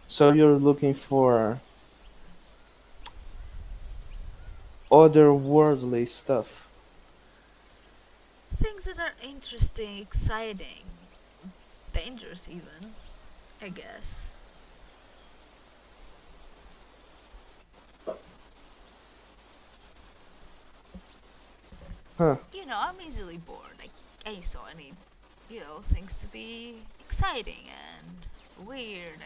So you're looking for otherworldly stuff. Things that are interesting, exciting, dangerous even, I guess. Huh. I'm easily bored. So I need, things to be exciting and weird,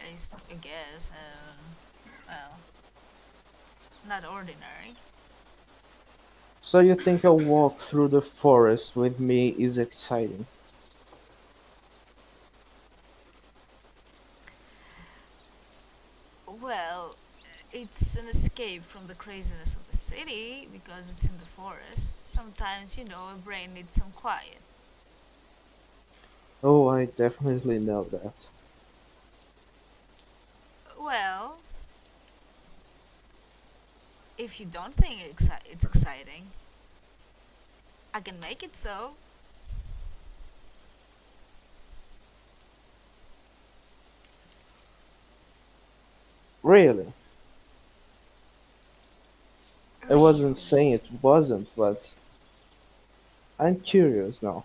I guess, and, well, not ordinary. So you think a walk through the forest with me is exciting? Well, it's an escape from the craziness of the city because it's in the forest. Sometimes, a brain needs some quiet. Oh, I definitely know that. Well, if you don't think it's exciting, I can make it so. Really? I wasn't Really. saying it wasn't, but I'm curious now.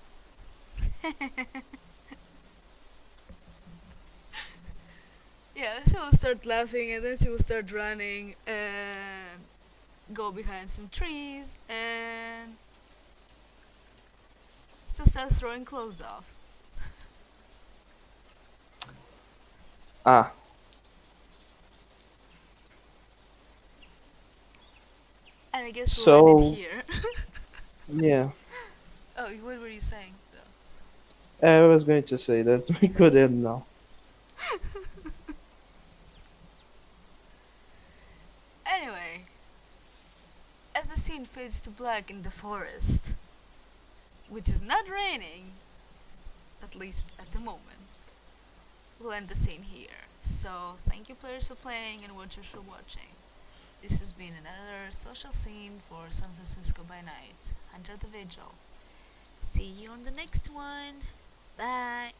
Yeah, she will start laughing and then she will start running and go behind some trees and she'll start throwing clothes off. Ah, And I guess we'll end it so here. yeah, Oh, what were you saying though? I was going to say that we could end now. Anyway, as the scene fades to black in the forest, which is not raining, at least at the moment, we'll end the scene here. So, thank you players for playing and watchers for watching. This has been another social scene for San Francisco by Night, Hunter the Vigil. See you on the next one. Bye.